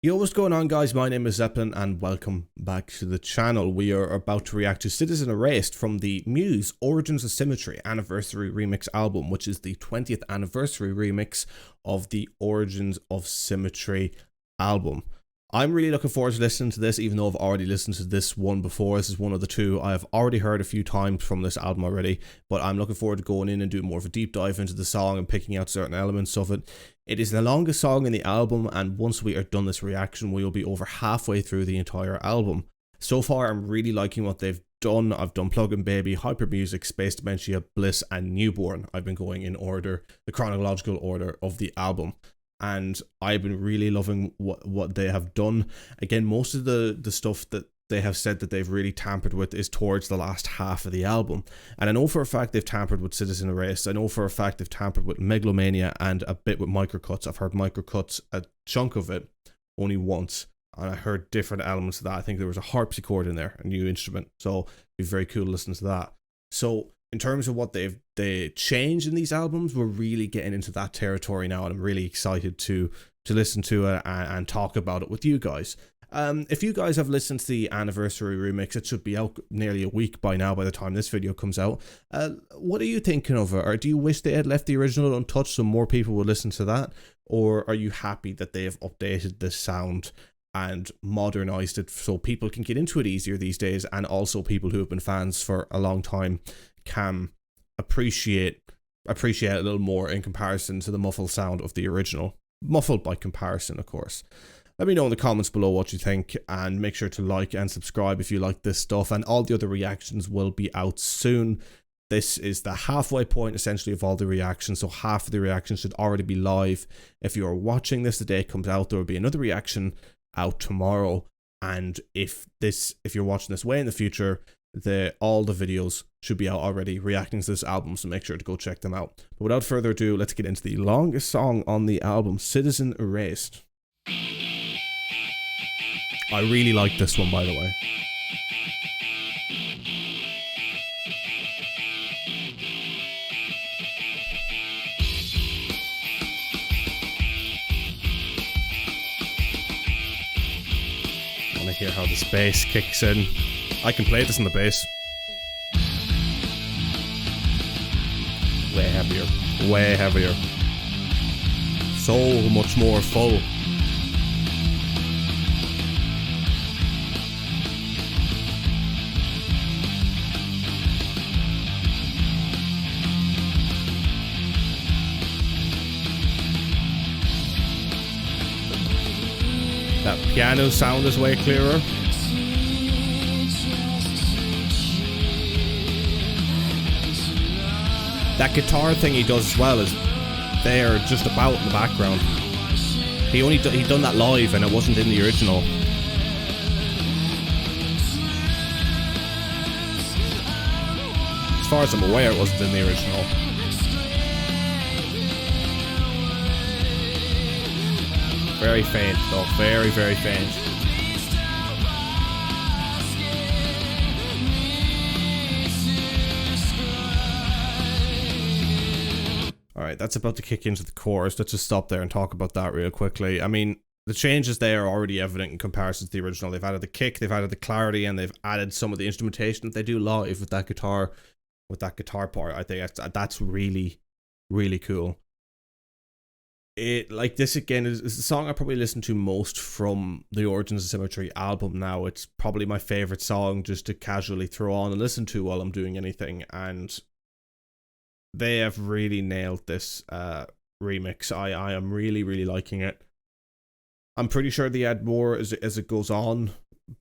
Yo, what's going on, guys? My name is Zeppelin and welcome back to the channel. We are about to react to Citizen Erased from the Muse Origins of Symmetry Anniversary Remix album, which is the 20th anniversary remix of the Origins of Symmetry album. I'm really looking forward to listening to this, even though I've already listened to this one before. This is one of the two I've already heard a few times from this album already, but I'm looking forward to going in and doing more of a deep dive into the song and picking out certain elements of it. It is the longest song in the album, and once we are done this reaction, we will be over halfway through the entire album. So far, I'm really liking what they've done. I've done Plug-in Baby, Hyper Music, Space Dementia, Bliss, and Newborn. I've been going in order, the chronological order of the album. And I've been really loving what they have done. Again, most of the stuff that they have said that they've really tampered with is towards the last half of the album. And I know for a fact they've tampered with Citizen Erased. I know for a fact they've tampered with Megalomania and a bit with Microcuts. I've heard Microcuts, a chunk of it, only once. And I heard different elements of that. I think there was a harpsichord in there, a new instrument. So it'd be very cool to listen to that. So in terms of what they changed in these albums, we're really getting into that territory now, and I'm really excited to listen to it and talk about it with you guys. If you guys have listened to the anniversary remix, it should be out nearly a week by now by the time this video comes out. What are you thinking of it? Or do you wish they had left the original untouched so more people would listen to that? Or are you happy that they have updated the sound and modernized it so people can get into it easier these days, and also people who have been fans for a long time can appreciate it a little more in comparison to the muffled sound of the original? Muffled by comparison, of course. Let me know in the comments below what you think, and make sure to like and subscribe if you like this stuff, and all the other reactions will be out soon. This is the halfway point essentially of all the reactions, so half of the reactions should already be live. If you're watching this the day it comes out, there will be another reaction out tomorrow, and if you're watching this way in the future, all the videos should be out already reacting to this album, so make sure to go check them out. But without further ado, let's get into the longest song on the album, Citizen Erased. I really like this one, by the way. I want to hear how this bass kicks in. I can play this on the bass. Way heavier. Way heavier. So much more full. That piano sound is way clearer. That guitar thing he does as well is there just about in the background. He done that live and it wasn't in the original. As far as I'm aware, it wasn't in the original. Very faint though, very, very faint. Alright, that's about to kick into the chorus. Let's just stop there and talk about that real quickly. I mean, the changes there are already evident in comparison to the original. They've added the kick, they've added the clarity, and they've added some of the instrumentation that they do live with that guitar part. I think that's really, really cool. Like this again is the song I probably listen to most from the Origins of Symmetry album now. It's probably my favorite song just to casually throw on and listen to while I'm doing anything, and they have really nailed this remix. I am really, really liking it. I'm pretty sure they add more as it goes on,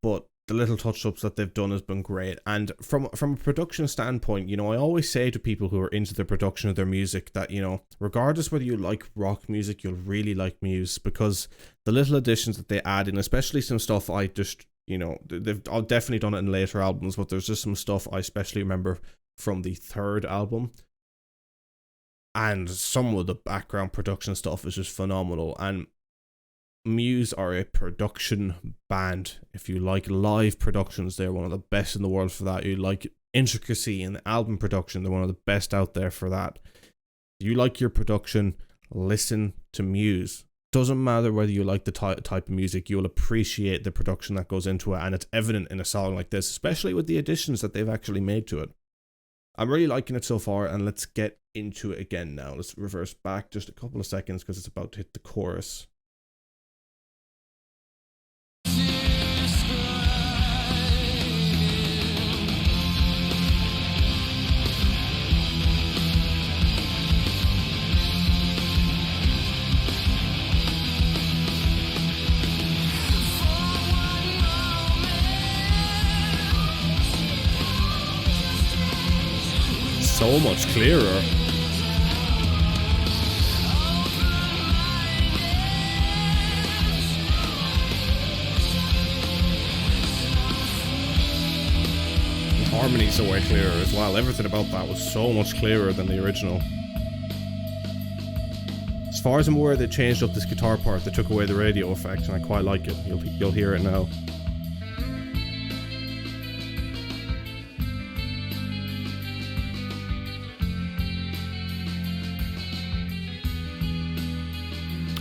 but the little touch-ups that they've done has been great. And from a production standpoint, you know, I always say to people who are into the production of their music that, you know, regardless whether you like rock music, you'll really like Muse, because the little additions that they add in, especially some stuff I just, you know, they've definitely done it in later albums, but there's just some stuff I especially remember from the third album. And some of the background production stuff is just phenomenal. And Muse are a production band. If you like live productions, they're one of the best in the world for that. You like intricacy in the album production, they're one of the best out there for that. You like your production, listen to Muse. doesn't matter whether you like the type of music, you'll appreciate the production that goes into it, and it's evident in a song like this, especially with the additions that they've actually made to it. I'm really liking it so far, and let's get into it again now. Let's reverse back just a couple of seconds because it's about to hit the chorus. So much clearer. The harmonies are way clearer as well. Everything about that was so much clearer than the original. As far as I'm aware, they changed up this guitar part. They took away the radio effect, and I quite like it. You'll hear it now.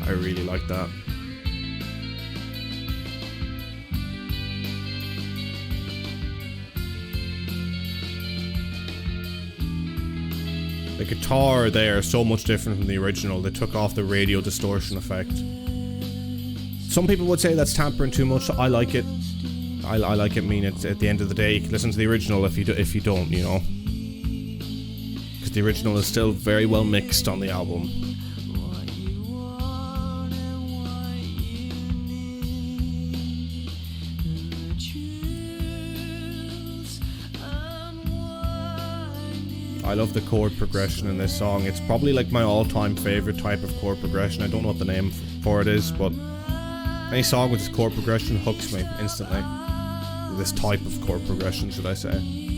I really like that. The guitar there is so much different from the original. They took off the radio distortion effect. Some people would say that's tampering too much. I like it. I like it. I mean, it's at the end of the day, you can listen to the original if you don't, you know, because the original is still very well mixed on the album. I love the chord progression in this song. It's probably like my all-time favorite type of chord progression. I don't know what the name for it is, but any song with this chord progression hooks me instantly. This type of chord progression, should I say. And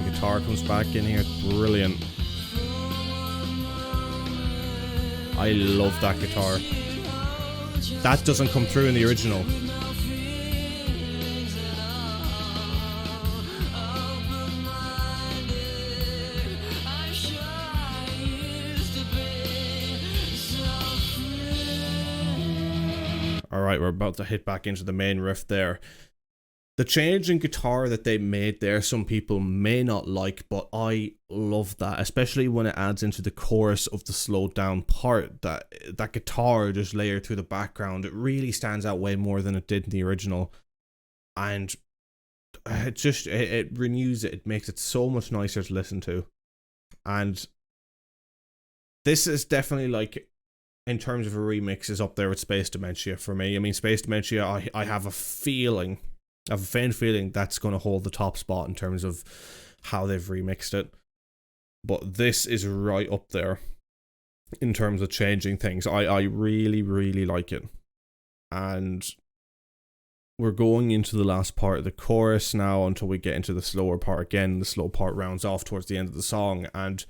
the guitar comes back in here. It's brilliant. I love that guitar. That doesn't come through in the original. Alright, we're about to hit back into the main riff there. The change in guitar that they made there, some people may not like, but I love that, especially when it adds into the chorus of the slowed down part. That guitar just layered through the background, it really stands out way more than it did in the original. And it renews it, it makes it so much nicer to listen to. And this is definitely, like, in terms of a remix, is up there with Space Dementia for me. I mean, Space Dementia, I have a feeling, I have a faint feeling that's going to hold the top spot in terms of how they've remixed it. But this is right up there in terms of changing things. I really, really like it. And we're going into the last part of the chorus now until we get into the slower part again. The slow part rounds off towards the end of the song, and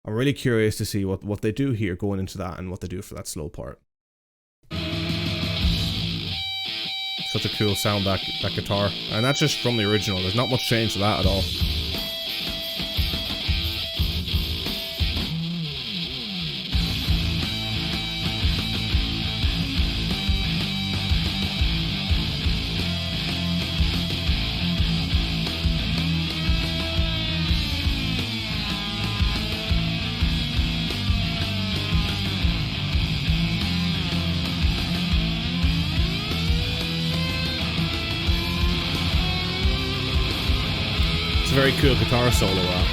I'm really curious to see what they do here going into that and what they do for that slow part. Such a cool sound, that guitar. And that's just from the original. There's not much change to that at all. It's a very cool guitar solo, that.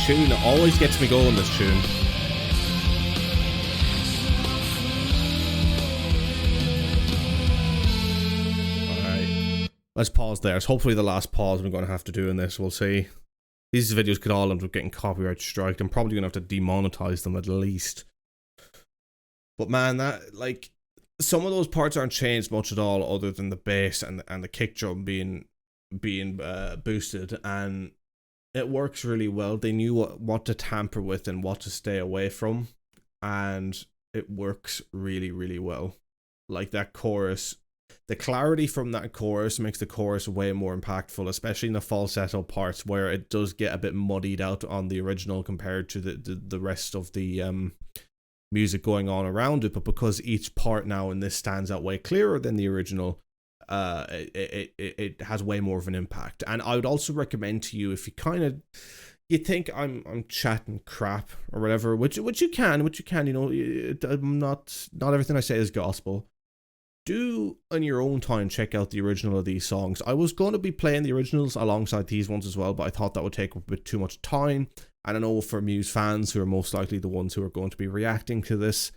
Tune always gets me going, this tune. Alright, let's pause there. It's hopefully the last pause we're going to have to do in this. We'll see. These videos could all end up getting copyright striked. I'm probably going to have to demonetize them at least. But man, that like some of those parts aren't changed much at all, other than the bass and the kick drum being boosted, and it works really well. They knew what to tamper with and what to stay away from, and it works really, really well. Like that chorus, the clarity from that chorus makes the chorus way more impactful, especially in the falsetto parts where it does get a bit muddied out on the original compared to the rest of the music going on around it. But because each part now in this stands out way clearer than the original, it has way more of an impact. And I would also recommend to you, if you think I'm chatting crap or whatever, which you can, you know, I'm not everything I say is gospel. Do on your own time check out the original of these songs. I was going to be playing the originals alongside these ones as well, but I thought that would take a bit too much time. And I know for Muse fans, who are most likely the ones who are going to be reacting to this,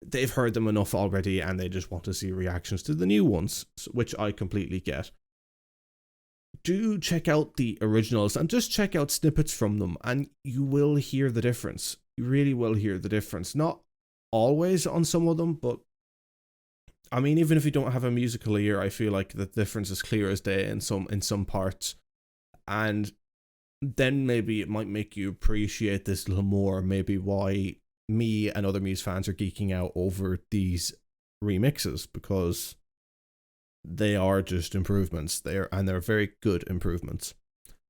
they've heard them enough already and they just want to see reactions to the new ones, which I completely get. Do check out the originals and just check out snippets from them, and you will hear the difference. You really will hear the difference. Not always on some of them, but I mean, even if you don't have a musical ear, I feel like the difference is clear as day in some parts. And then maybe it might make you appreciate this a little more, maybe why me and other Muse fans are geeking out over these remixes, because they are just improvements. They're very good improvements.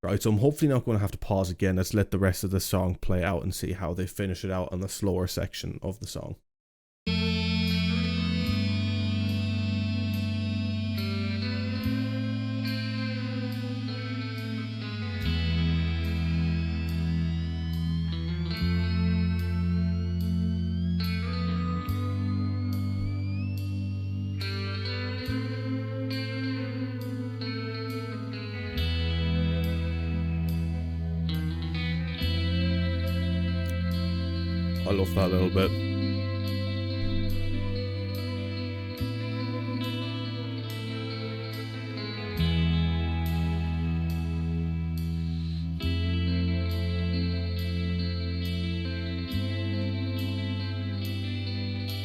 Right, so I'm hopefully not going to have to pause again. Let's let the rest of the song play out and see how they finish it out on the slower section of the song. I love that little bit.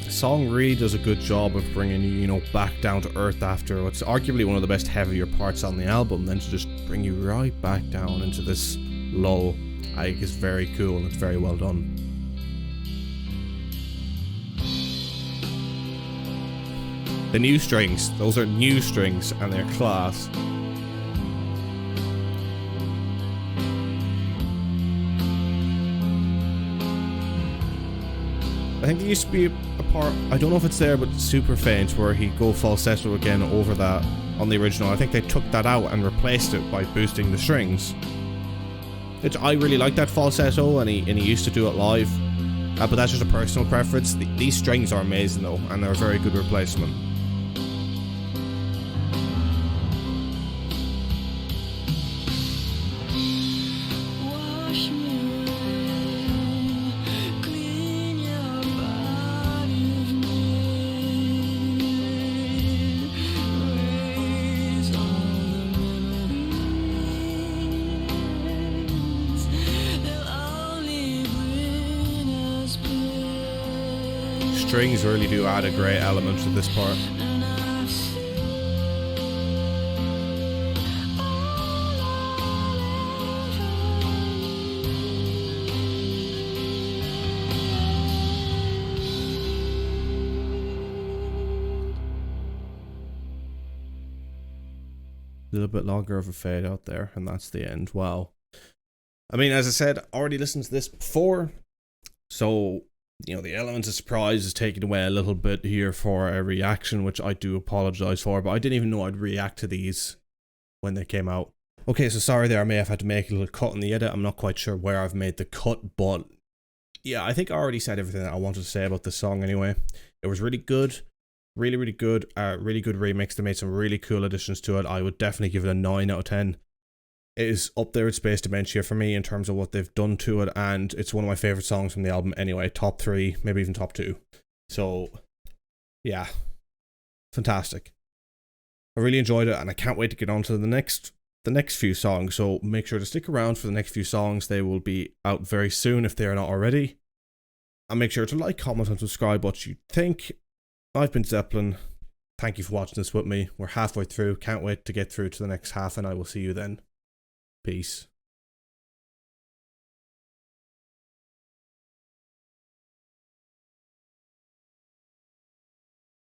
The song really does a good job of bringing you, back down to earth after what's arguably one of the best heavier parts on the album, then to just bring you right back down into this lull. I think is very cool and it's very well done. The new strings, those are new strings and they're class. I think there used to be a part, I don't know if it's there, but super faint, where he'd go falsetto again over that on the original. I think they took that out and replaced it by boosting the strings. Which I really like that falsetto, and he used to do it live. But that's just a personal preference. These strings are amazing though, and they're a very good replacement. Strings really do add a great element to this part. A little bit longer of a fade out there, and that's the end. Wow. I mean, as I said, I already listened to this before, so the element of surprise is taken away a little bit here for a reaction, which I do apologize for, but I didn't even know I'd react to these when they came out. Okay, so sorry there, I may have had to make a little cut in the edit. I'm not quite sure where I've made the cut, but yeah, I think I already said everything that I wanted to say about this song anyway. It was really good. Really, really good. Really good remix. They made some really cool additions to it. I would definitely give it a 9 out of 10. It is up there with Space Dementia for me in terms of what they've done to it, and it's one of my favourite songs from the album anyway. Top 3, maybe even top 2. So, yeah. Fantastic. I really enjoyed it, and I can't wait to get on to the next few songs. So make sure to stick around for the next few songs. They will be out very soon if they are not already. And make sure to like, comment, and subscribe what you think. I've been Zeppelin. Thank you for watching this with me. We're halfway through. Can't wait to get through to the next half, and I will see you then. Peace.